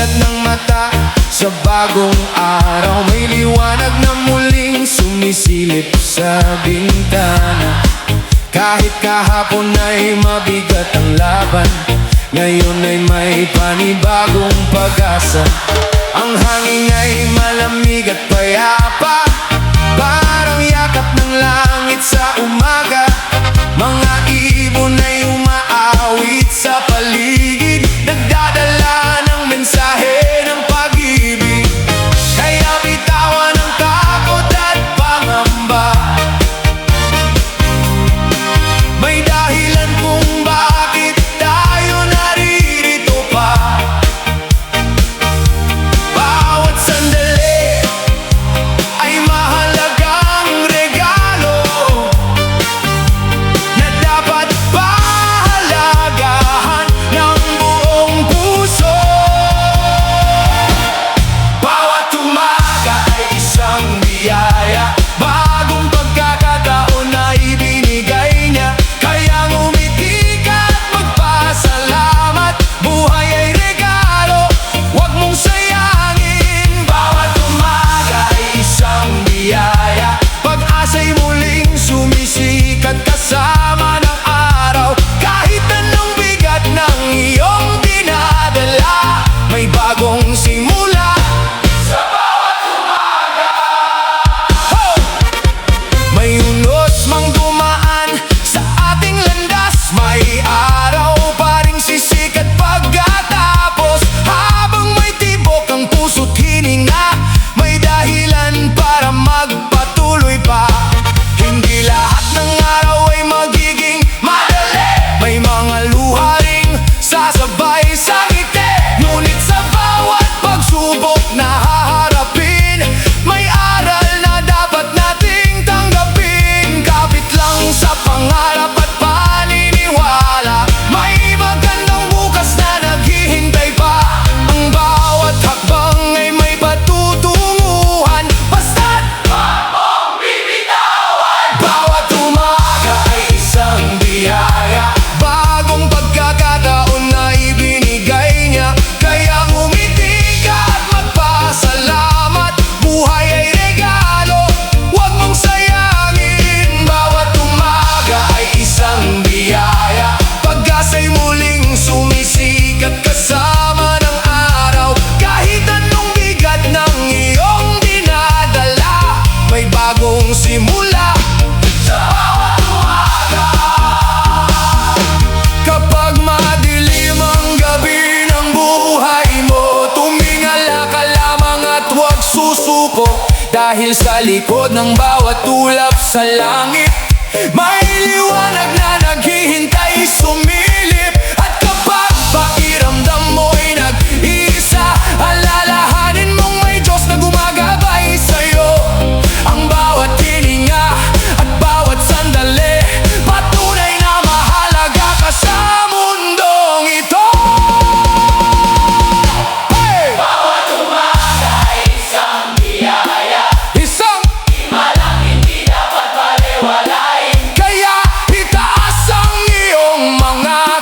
mulat ng mata sa bagong araw. May liwanag na muling sumisilip sa bintana. Kahit kahapon ay mabigat ang laban, ngayon ay may panibagong pag-asa. Ang hangin ay malamig at payapa, parang yakap ng langit sa umaga. Mga ibon ay umaawit sa paligid, nagdadala ng mensahe ng pag-ibig. Kaya bitawan ang takot at pangamba. May dahilan kung bakit tayo naririto pa. Bawat sandali ay mahalagang regalo na dapat pahalagahan ng buong puso. Bawat umaga ay isang biyaya, bagong pagkakataon na ibinigay niya. Kaya ngumiti ka at magpasalamat, buhay ay regalo, huwag mong sayangin. Bawat umaga ay isang biyaya, pag-asa'y muling sumisikat kasama ng araw. Kahit anong bigat ng iyong dinadala, may bagong simula sa bawat umaga. Ho! May unos mang dumaan sa ating landas, may araw pa ring sisikat pagkatapos. Habang may tibok ang puso't hininga, may dahilan para magpatuloy pa. Hindi lahat ng araw ay magiging madali, may mga luha ring sasabay sa ngiti. Ngunit sa bawat pagsubok na haharapin, may aral na dapat nating tanggapin. Kapit lang sa pangarap at paniniwala, may magandang bukas na naghihintay pa. Ang bawat hakbang ay may patutunguhan, basta't wag mong bibitawan. Bawat umaga ay isang biyaya, bagong pagkakataon na ibinigay niya. Kaya ngumiti ka at magpasalamat, buhay ay regalo, huwag mong sayangin. Bawat umaga ay isang biyaya, pag-asa'y muling sumisikat kasama ng araw. Kahit anong bigat ng iyong dinadala, may bagong simula sa bawat umaga. Kapag madilim ang gabi ng buhay mo, tumingala ka lamang at huwag susuko. Dahil sa likod ng bawat ulap sa langit, may liwanag na naghihintay sumilip. At kapag pakiramdam mo'y nag-iisa, alalahanin mong may Diyos na gumagabay sa'yo. Ang bawat hininga at bawat sandali, patunay na mahalaga ka sa mundong ito. Hey! Bawat umaga ay isang biyaya, isang himalang hindi dapat balewalain. Kaya itaas ang iyong mga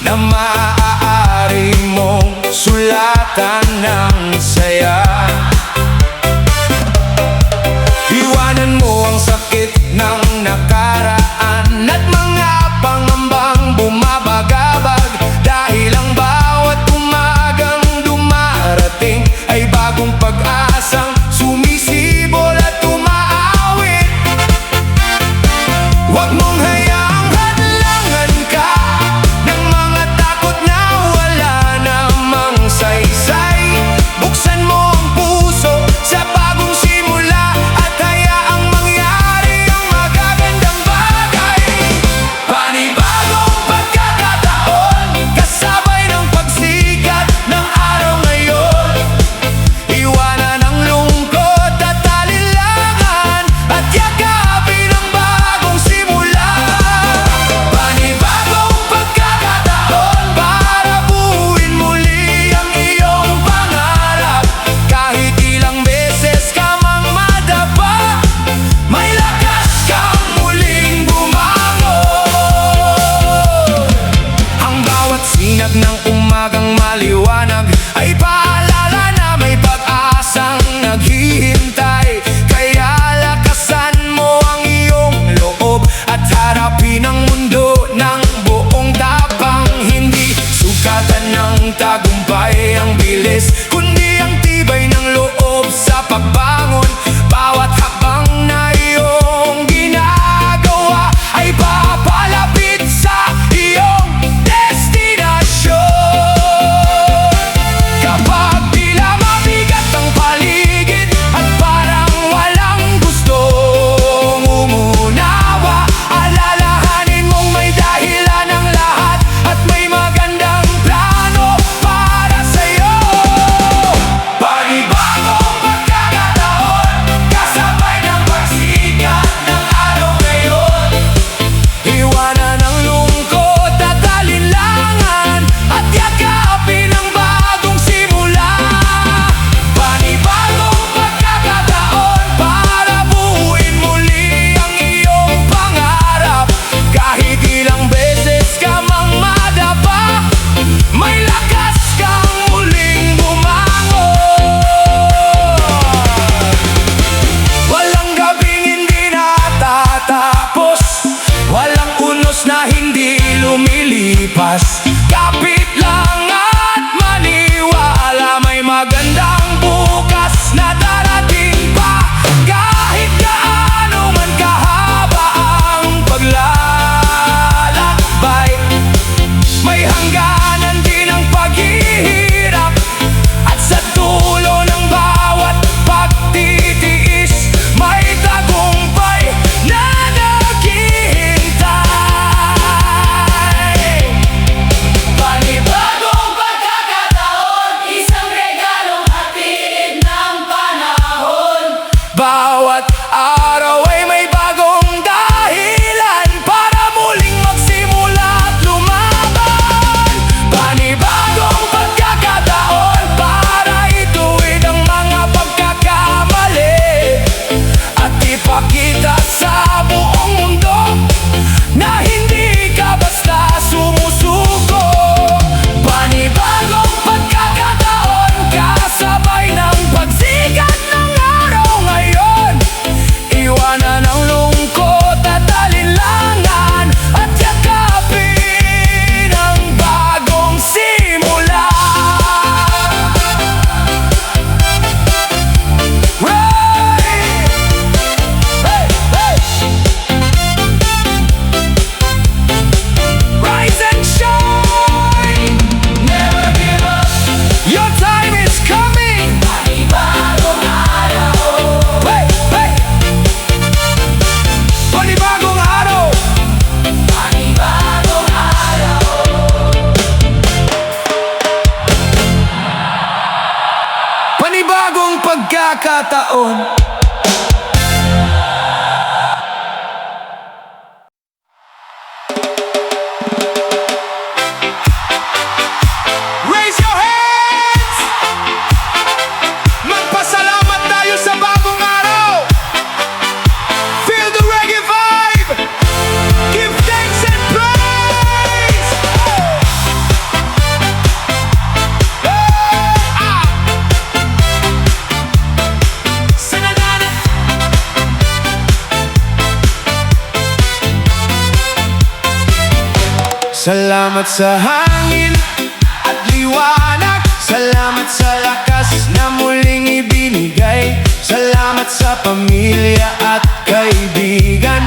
na maaari mong sulatan ng saya. Iwanan mo ang sakit ng nakaraan at mga pangambang bumabagabag, dahil ang bawat umagang dumarating ay bagong pag-asang sumisibol at umaawit. Huwag mong hayaang hadlangan ka ng mga takot na wala namang saysay. Buksan mo ang puso sa bagong simula at hayaang mangyari ang magagandang bagay. Panibagong pagkakataon, kasabay ng pagsikat ng araw ngayon. Iwanan ang lungkot at alinlangan at yakapin ang bagong simula. Panibagong pagkakataon para buuin muli ang iyong pangarap. Kahit ilang beses ka mang madapa, may lakas kang muling bumangon. Ang bawat sinag ng umagang maliwanag ay paalala na may pag-asang naghihintay. Kaya lakasan mo ang iyong loob at harapin ang mundo ng buong tapang. Hindi sukatan ng tagumpay ang bilis, kundi ang tibay ng loob sa pagbangon. Bawat hakbang na iyong ginagawa ay papalapit sa iyong destinasyon. Kapag tila mabigat ang paligid at parang walang gustong umunawa, alalahanin mong may dahilan ang lahat at may magandang plano para sa'yo. Panibagong pagkakataon, kasabay ng pagsikat ng araw ngayon. Iwanan ang lungkot at alinlangan at yakapin ang bagong simula. Panibagong pagkakataon para buuin muli ang iyong pangarap. Kahit ilang beses ka mang madapa, may lakas kang muling bumangon. Walang gabing hindi natatapos, walang unos na hindi lumilipas. Kapit lang at maniwala, may magandang bukas na darating pa. Kahit gaano man kahaba ang paglalakbay, may hangganan din ang paghihirap. At sa dulo ng bawat pagtitiis, may tagumpay na naghihintay. Panibagong pagkakataon, isang regalong hatid ng panahon. Bawat araw ay may bagong dahilan para muling magsimula at lumaban. Panibagong pagkakataon para ituwid ang mga pagkakamali at ipakita sa buong mundo na hindi ka basta sumusuko. Panibagong pagkakataon, kasabay ng pagsikat ng araw ngayon. Iwanan ang lungkot at alinlangan at yakapin ang bagong simula. Hey! Hey! Rise and shine! Never give up! Your time is coming! Panibagong araw! Hey! Hey! Panibagong araw! Panibagong araw! Panibagong pagkakataon. Raise your hands! Magpasalamat tayo sa bagong araw! Feel the reggae vibe! Give thanks and praise! Salamat sa hangin at liwanag. Salamat sa lakas na muling ibinigay. Salamat sa pamilya at kaibigan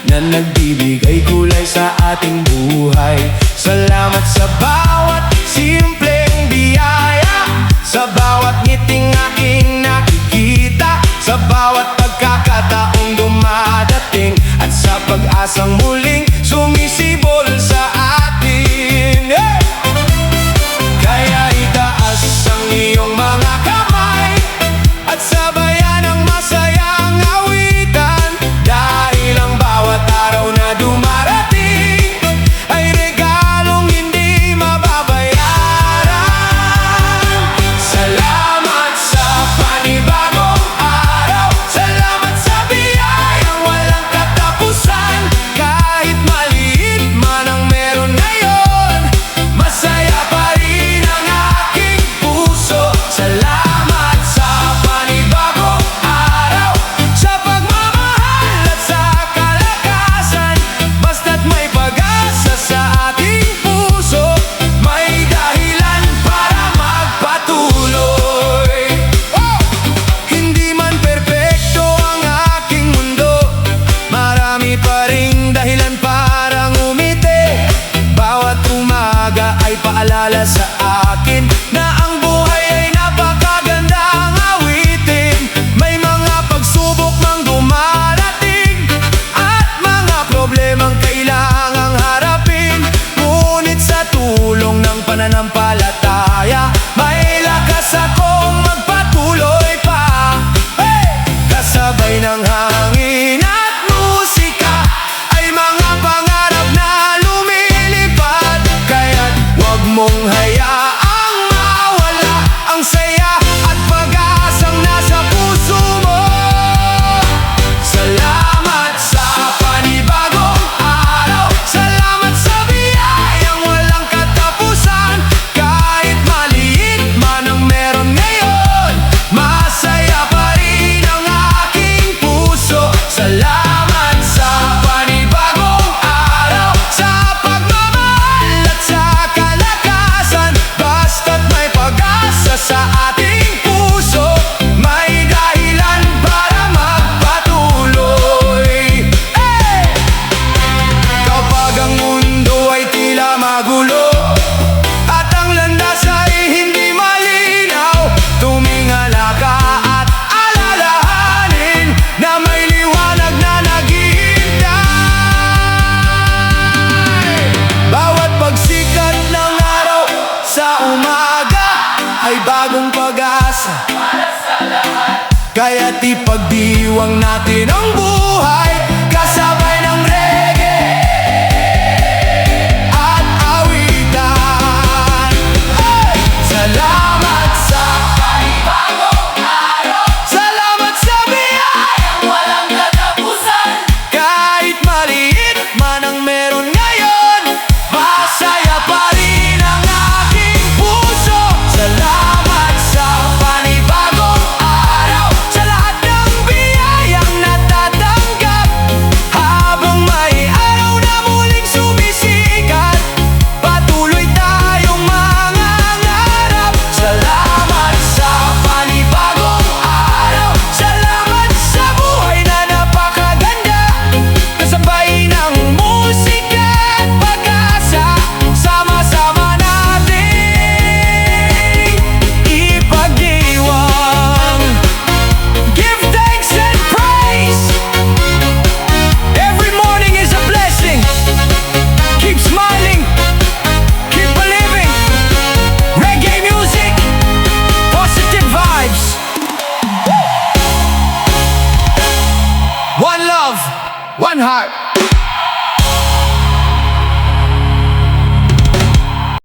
na nagbibigay kulay sa ating buhay. Salamat sa bawat simpleng biyaya, sa bawat ngiting aking nakikita, sa bawat pagkakataong dumadating, at sa pag-asang muling sumisibol sa atin. Hey! Kaya itaas ang iyong mga kamay at sabayan ang masayang awitan, dahil ang bawat araw na dumarating ay regalong hindi mababayaran. Salamat sa panibagong araw. Salamat sa biyayang walang katapusan. Kahit maliit man ang meron ngayon, masaya pa rin ang aking puso. Salamat sa panibagong araw, sa pagmamahal at sa kalakasan. Basta't may pag-asa sa ating puso, may dahilan para magpatuloy. Hindi man perpekto ang aking mundo, marami pa ring dahilan para ngumiti. Bawat umaga ay paalala sa akin na ang buhay ay napakagandang awitin. May mga pagsubok mang dumarating at mga problemang kailangang harapin, ngunit sa tulong ng pananampalataya, may lakas akong magpatuloy pa. Hey! Kasabay ng hangin at musika ay mga pangarap na lumilipad. Kaya't huwag mong hayaang mawala ang saya at pag-asang nasa puso mo. Salamat sa panibagong araw. Salamat sa biyayang walang katapusan. Kahit maliit man ang meron ngayon, masaya pa rin ang aking puso. Salamat sa panibagong araw, sa pagmamahal at sa kalakasan. Basta't may pag-asa sa ating puso, may dahilan para magpatuloy. Hey! Kapag ang mundo ay tila magulo at ang landas ay hindi malinaw, tumingala ka at alalahanin na may liwanag na naghihintay. Bawat pagsikat ng araw sa umaga ay bagong pag-asa, kaya't ipagdiwang natin ang buhay kasabay ng reggae at awitan. Hey! Salamat sa panibagong araw. Salamat sa biyayang walang katapusan. Kahit maliit man ang meron ngayon, masaya pa rin ang aking puso. Salamat sa panibagong araw, sa lahat ng biyayang natatanggap. Habang may araw na muling sumisikat, patuloy tayong mangangarap. Salamat sa panibagong araw. Salamat sa buhay na napakaganda, kasabay ng musika at pag-asa. Sama-sama nating ipagdiwang. Give thanks and praise. Every morning is a blessing. Keep smiling, keep believing. Reggae music, positive vibes. One love, one heart.